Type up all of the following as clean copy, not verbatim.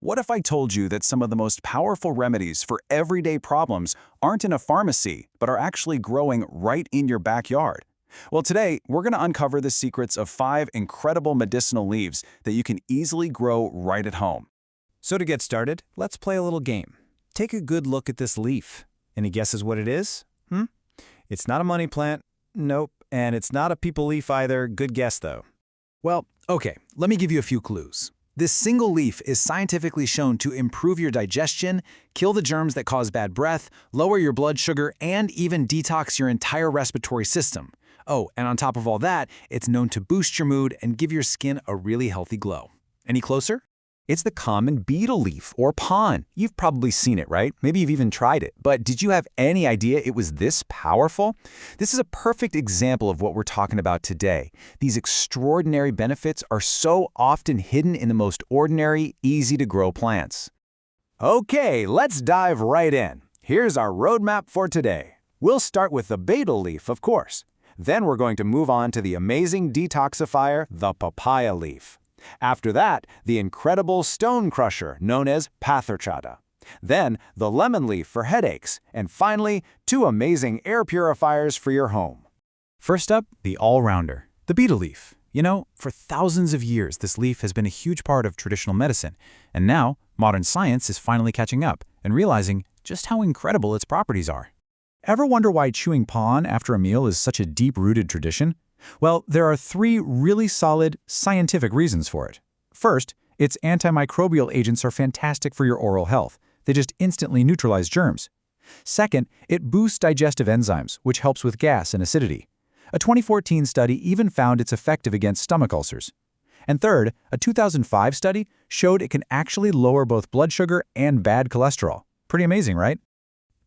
What if I told you that some of the most powerful remedies for everyday problems aren't in a pharmacy, but are actually growing right in your backyard? Well, today, we're going to uncover the secrets of 5 incredible medicinal leaves that you can easily grow right at home. So to get started, let's play a little game. Take a good look at this leaf. Any guesses what it is? It's not a money plant. Nope. And it's not a people leaf either. Good guess, though. Well, okay, let me give you a few clues. This single leaf is scientifically shown to improve your digestion, kill the germs that cause bad breath, lower your blood sugar, and even detox your entire respiratory system. Oh, and on top of all that, it's known to boost your mood and give your skin a really healthy glow. Any closer? It's the common beetle leaf, or pon. You've probably seen it, right? Maybe you've even tried it. But did you have any idea it was this powerful? This is a perfect example of what we're talking about today. These extraordinary benefits are so often hidden in the most ordinary, easy-to-grow plants. Okay, let's dive right in. Here's our roadmap for today. We'll start with the beetle leaf, of course. Then we're going to move on to the amazing detoxifier, the papaya leaf. After that, the incredible stone crusher known as patharchata. Then, the lemon leaf for headaches. And finally, 2 amazing air purifiers for your home. First up, the all-rounder, the beetle leaf. You know, for thousands of years, this leaf has been a huge part of traditional medicine. And now, modern science is finally catching up and realizing just how incredible its properties are. Ever wonder why chewing pon after a meal is such a deep-rooted tradition? Well, there are 3 really solid scientific reasons for it. First, its antimicrobial agents are fantastic for your oral health. They just instantly neutralize germs. Second, it boosts digestive enzymes, which helps with gas and acidity. A 2014 study even found it's effective against stomach ulcers. And third, a 2005 study showed it can actually lower both blood sugar and bad cholesterol. Pretty amazing, right?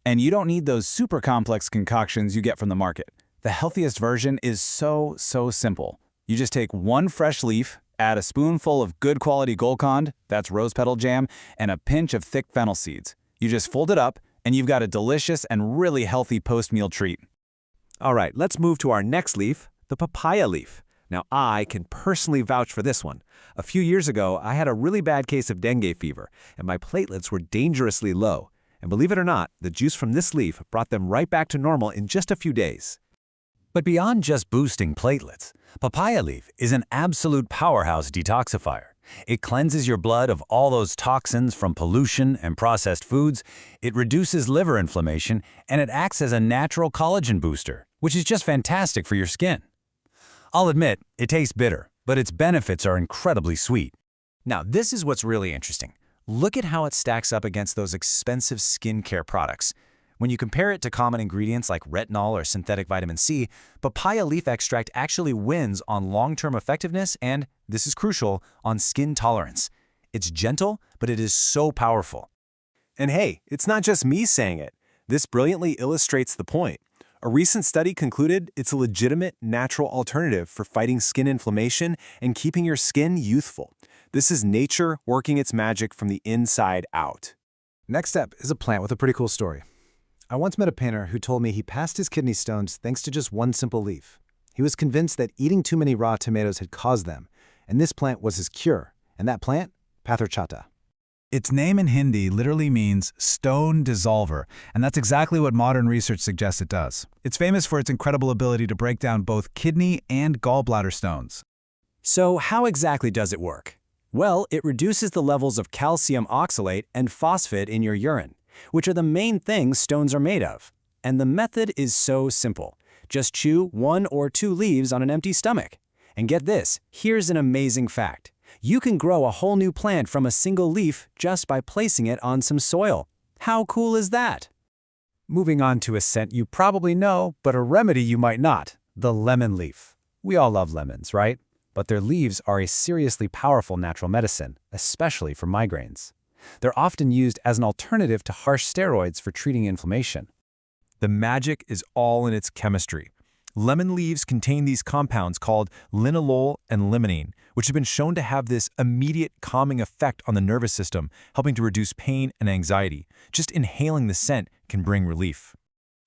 And you don't need those super complex concoctions you get from the market. The healthiest version is so simple. You just take 1 fresh leaf, add a spoonful of good quality Golconda, that's rose petal jam, and a pinch of thick fennel seeds. You just fold it up, and you've got a delicious and really healthy post-meal treat. All right, let's move to our next leaf, the papaya leaf. Now, I can personally vouch for this one. A few years ago, I had a really bad case of dengue fever, and my platelets were dangerously low. And believe it or not, the juice from this leaf brought them right back to normal in just a few days. But beyond just boosting platelets, papaya leaf is an absolute powerhouse detoxifier. It cleanses your blood of all those toxins from pollution and processed foods, it reduces liver inflammation, and it acts as a natural collagen booster, which is just fantastic for your skin. I'll admit, it tastes bitter, but its benefits are incredibly sweet. Now, this is what's really interesting. Look at how it stacks up against those expensive skincare products. When you compare it to common ingredients like retinol or synthetic vitamin C, papaya leaf extract actually wins on long-term effectiveness and, this is crucial, on skin tolerance. It's gentle, but it is so powerful. And hey, it's not just me saying it. This brilliantly illustrates the point. A recent study concluded it's a legitimate, natural alternative for fighting skin inflammation and keeping your skin youthful. This is nature working its magic from the inside out. Next up is a plant with a pretty cool story. I once met a painter who told me he passed his kidney stones thanks to just 1 simple leaf. He was convinced that eating too many raw tomatoes had caused them, and this plant was his cure. And that plant? Patharchata. Its name in Hindi literally means stone dissolver, and that's exactly what modern research suggests it does. It's famous for its incredible ability to break down both kidney and gallbladder stones. So how exactly does it work? Well, it reduces the levels of calcium oxalate and phosphate in your urine, which are the main things stones are made of. And the method is so simple. Just chew 1 or 2 leaves on an empty stomach. And get this, here's an amazing fact. You can grow a whole new plant from a single leaf just by placing it on some soil. How cool is that? Moving on to a scent you probably know, but a remedy you might not, the lemon leaf. We all love lemons, right? But their leaves are a seriously powerful natural medicine, especially for migraines. They're often used as an alternative to harsh steroids for treating inflammation. The magic is all in its chemistry. Lemon leaves contain these compounds called linalool and limonene, which have been shown to have this immediate calming effect on the nervous system, helping to reduce pain and anxiety. Just inhaling the scent can bring relief.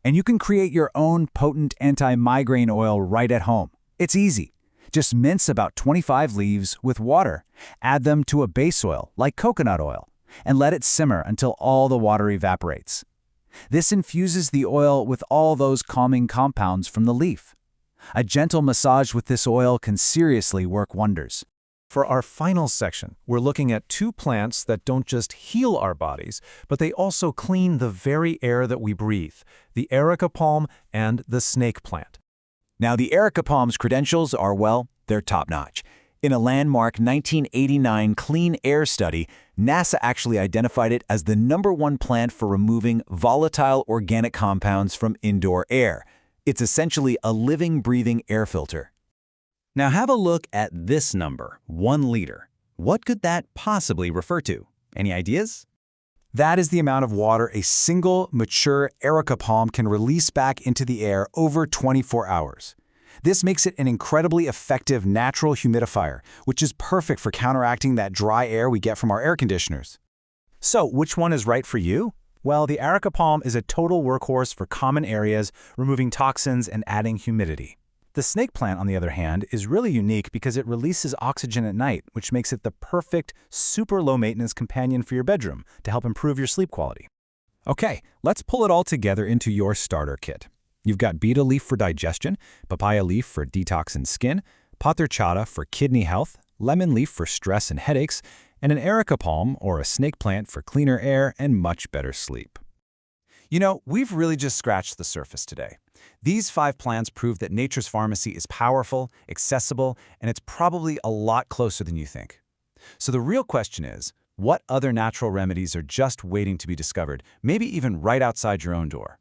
And you can create your own potent anti-migraine oil right at home. It's easy. Just mince about 25 leaves with water. Add them to a base oil, like coconut oil. and let it simmer until all the water evaporates. This infuses the oil with all those calming compounds from the leaf. A gentle massage with this oil can seriously work wonders. For our final section, we're looking at two plants that don't just heal our bodies, but they also clean the very air that we breathe, the Erica palm and the snake plant. Now, the Erica palm's credentials are, well, they're top-notch. In a landmark 1989 clean air study, NASA actually identified it as the #1 plant for removing volatile organic compounds from indoor air. It's essentially a living, breathing air filter. Now have a look at this number, 1 liter. What could that possibly refer to? Any ideas? That is the amount of water a single, mature Erica palm can release back into the air over 24 hours. This makes it an incredibly effective natural humidifier, which is perfect for counteracting that dry air we get from our air conditioners. So, which one is right for you? Well, the Erica palm is a total workhorse for common areas, removing toxins and adding humidity. The snake plant, on the other hand, is really unique because it releases oxygen at night, which makes it the perfect, super low-maintenance companion for your bedroom to help improve your sleep quality. Okay, let's pull it all together into your starter kit. You've got betel leaf for digestion, papaya leaf for detox and skin, patarchata for kidney health, lemon leaf for stress and headaches, and an Erica palm or a snake plant for cleaner air and much better sleep. You know, we've really just scratched the surface today. These 5 plants prove that nature's pharmacy is powerful, accessible, and it's probably a lot closer than you think. So the real question is, what other natural remedies are just waiting to be discovered, maybe even right outside your own door?